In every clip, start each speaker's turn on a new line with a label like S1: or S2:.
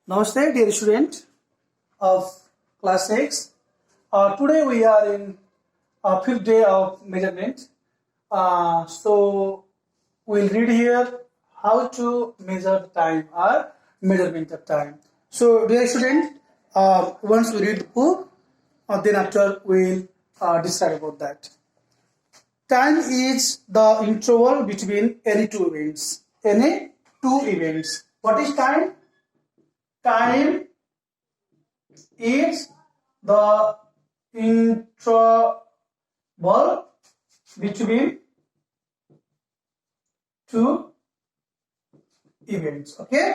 S1: Namaste, dear student of class 6. Today we are in fifth day of measurement. So we'll read here how to measure the time or measurement of time. So dear student, once we read the book, then after we'll decide about that. Time is the interval between any two events. Any two events. What is time? Time is the interval between two events. Okay,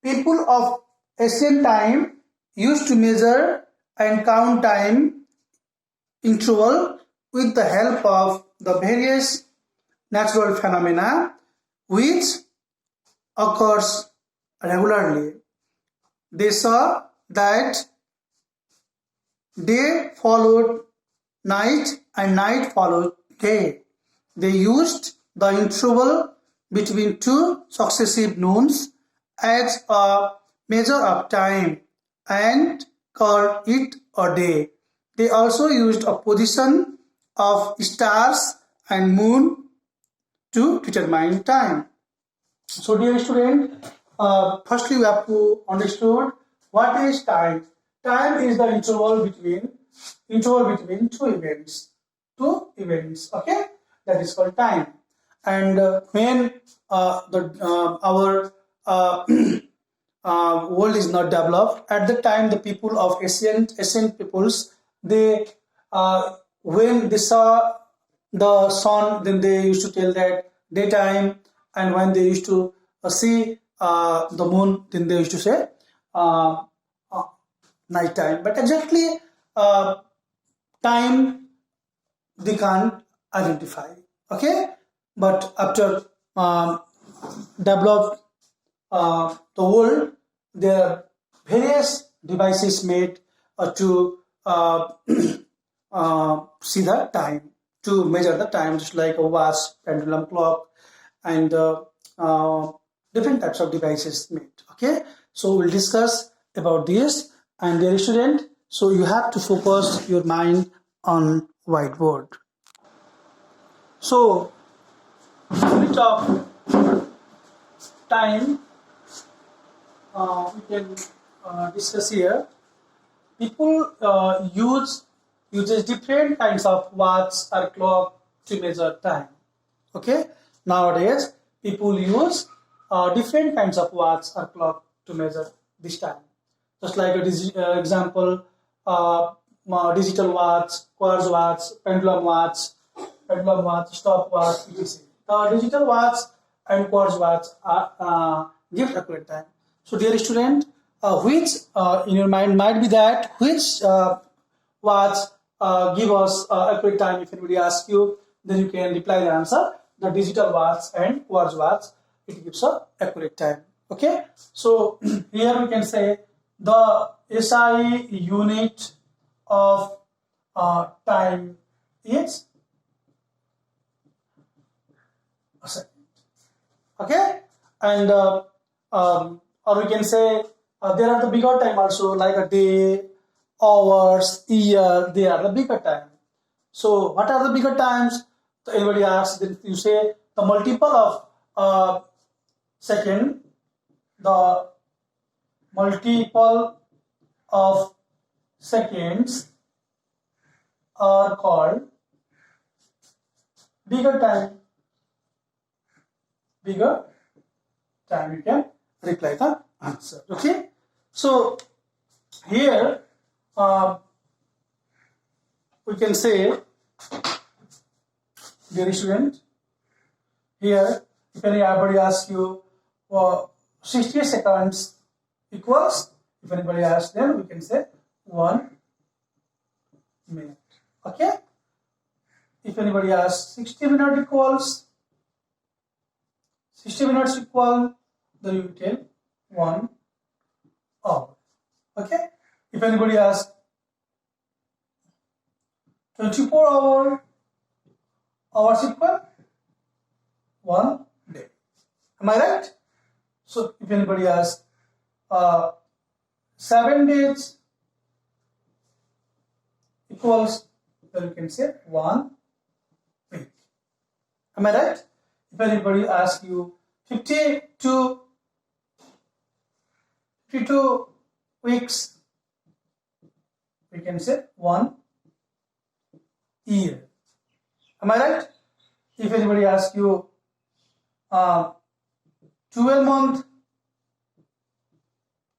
S1: people of ancient time used to measure and count time interval with the help of the various natural phenomena which occurs regularly. They saw that day followed night and night followed day. They used the interval between two successive noons as a measure of time and called it a day. They also used a position of stars and moon to determine time. So dear student, firstly we have to understand what is time. Time is the interval between two events. Okay, that is called time. And when our world is not developed, at the time the people of ancient peoples, they when they saw the sun, then they used to tell that daytime, and when they used to see the moon, then they used to say night time. But exactly time they can't identify. Okay, but after developed the world, there are various devices made to see the time, to measure the time, just like a watch, pendulum clock, and different types of devices made. Okay, so we'll discuss about this. And dear student, so you have to focus your mind on whiteboard. So unit of time we can discuss here. People uses different kinds of watch or clock to measure time. Okay, nowadays people use different kinds of watch or clock to measure this time. Just like a example, digital watch, quartz watch, pendulum watch, stopwatch, etc. The digital watch and quartz watch give accurate time. So dear student, which in your mind might be that which watch give us accurate time? If anybody asks you, then you can reply the answer. The digital watch and quartz watch, it gives a accurate time. Okay, so here we can say the SI unit of time is a second. Okay, and or we can say there are the bigger time also, like a day, hours, year. They are the bigger time. So what are the bigger times? So anybody asks, then you say the multiple of second. The multiple of seconds are called bigger time. Bigger time, you can reply the answer. Okay, so here we can say, dear student, here if anybody asks you 60 seconds equals, if anybody asks, then we can say 1 minute. Okay, if anybody asks 60 minutes equals, 60 minutes equal, then you tell 1 hour. Okay, if anybody asks 24 hours equal 1 day. Am I right? So if anybody asks 7 days equals, then you can say 1 week. Am I right? If anybody asks you 52 weeks, we can say 1 year. Am I right? If anybody asks you 12 months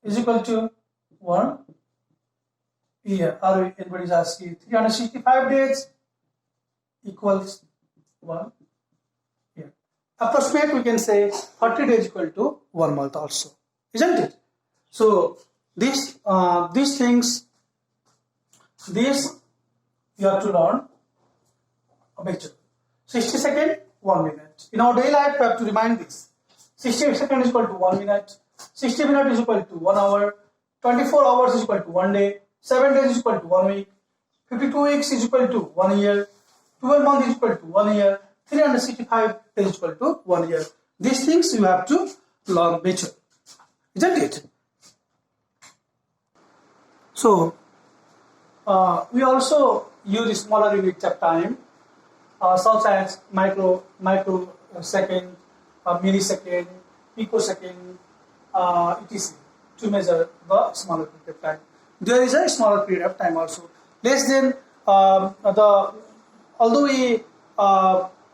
S1: is equal to 1 year, or anybody is asking 365 days equals 1 year. Approximate, we can say 30 days equal to 1 month also, isn't it? So these things, this you have to learn a major. 60 seconds, 1 minute. In our daily life, we have to remind this. 60 seconds is equal to 1 minute. 60 minutes is equal to 1 hour. 24 hours is equal to 1 day. 7 days is equal to 1 week. 52 weeks is equal to 1 year. 12 months is equal to 1 year. 365 days is equal to 1 year. These things you have to learn better, isn't it? So we also use smaller units of time, such as microsecond, millisecond, picosecond, etc. to measure the smaller period of time. There is a smaller period of time also. Less than although we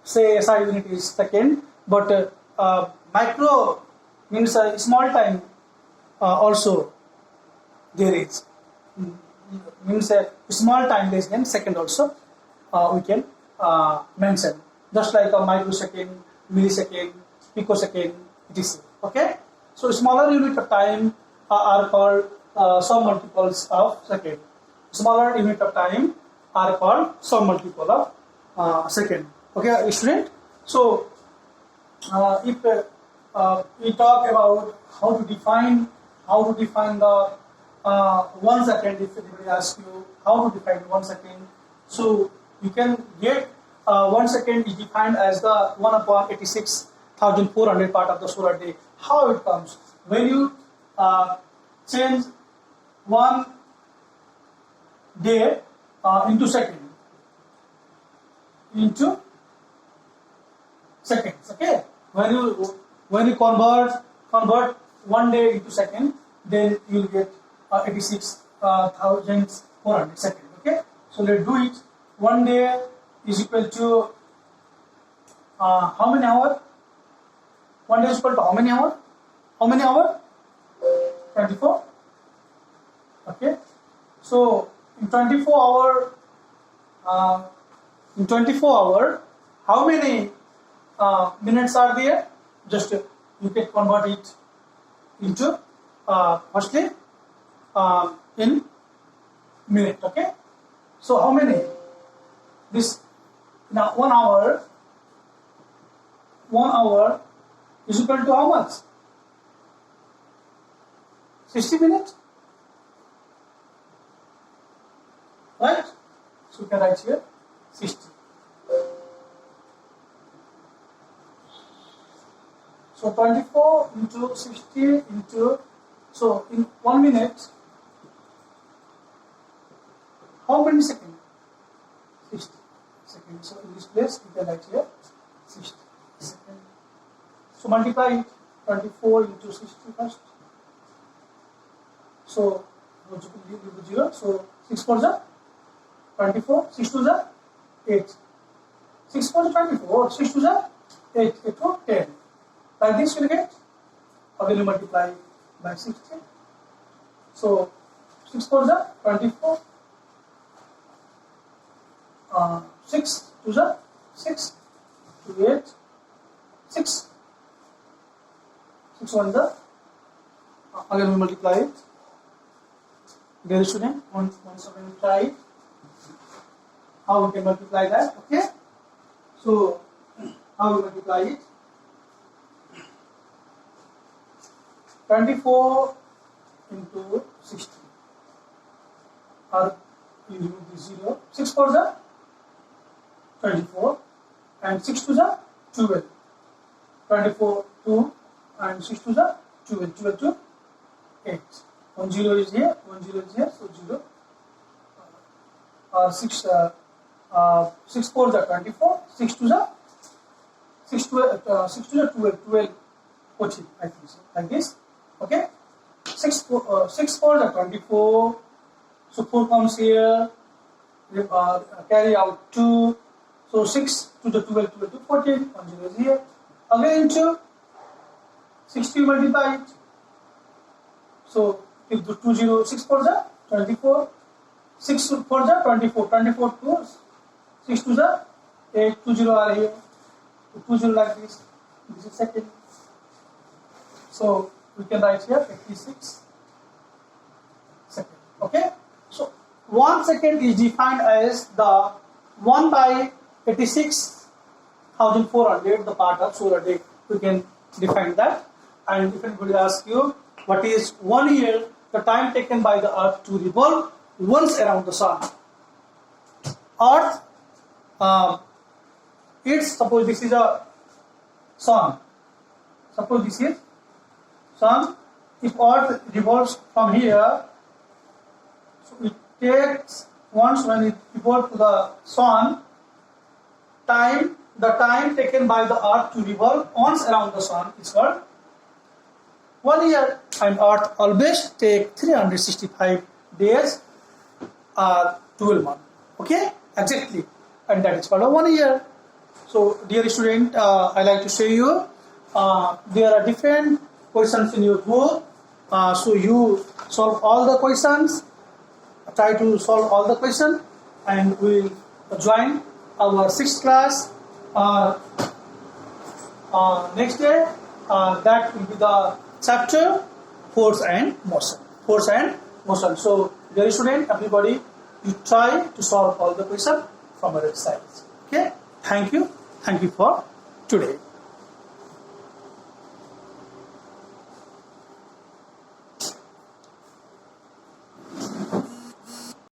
S1: say SI unit is second, but micro means a small time also there is. Means a small time less than second also we can mention, just like a microsecond, millisecond, picosecond, etc. Okay, so smaller unit of time are called some multiples of second. Smaller unit of time are called some multiple of second. Okay, student. So if we talk about how to define the 1 second, if anybody asks you how to define 1 second, so you can get 1 second is defined as the 1 upon 86,400 part of the solar day. How it comes? When you change 1 day into second, into seconds. Okay, when you convert 1 day into second, then you will get 86,400 seconds. Okay, so let's do it. 1 day is equal to how many hours? 1 day is equal to how many hours? How many hours? 24. Okay, so in 24 hour, how many minutes are there? Just you can convert it into firstly in minute. Okay, so how many? This now 1 hour. 1 hour is equal to how much? 60 minutes, right? So we can write here 60. So 24 into 60 into, so in 1 minute, how many seconds? 60 seconds. So in this place, we can write here 60 seconds. So multiply it, 24 into 60 first. So 0. So 6 for the 24, 6 to the 8. 6 for the 24, 6 to the 8, 8 to 10. Like this you will get, again you multiply by 60. So 6 for the 24, 6 to the 6 to 8, 6. 6 on the, again we multiply it. Dear student, once again we try it. How we can multiply that? Okay. So how we multiply it? 24 into 60. Or you remove the 0. 6 for the 24 and 6 to the 12. 24 2 and 6 to the 12. 12 to 8. 1 0 is here, 1 0 is here, so 0. 6 4 is 24, 6 2 is 12, 14, I think so, like this. Okay, 6 4 is 24, so 4 comes here, carry out 2, so 6 to the 12, 12 to 14, 1 0 is here, again 2, 6 2 multiplied, so if the 2 0, 6 4 is 24, 6 4 is 24, 24 2, 6 2 is 8, 2 0 are here, 2 0 like this is second. So we can write here 56 second. Okay. So 1 second is defined as the 1 by 86,400, the part of solar day. We can define that. And if anybody asks you what is 1 year, the time taken by the Earth to revolve once around the Sun. Earth, it's suppose this is a Sun. Suppose this is Sun. If Earth revolves from here, so it takes once when it revolves to the Sun, the time taken by the Earth to revolve once around the Sun is called 1 year, and Earth always take 365 days or 12 months. Okay, exactly, and that is called a 1 year. So, dear student, I like to show you there are different questions in your book. So you solve all the questions. Try to solve all the questions, and we will join our 6th class next day. That will be the chapter force and motion. Force and motion. So, dear student, everybody, you try to solve all the questions from our side. Okay. Thank you. Thank you for today.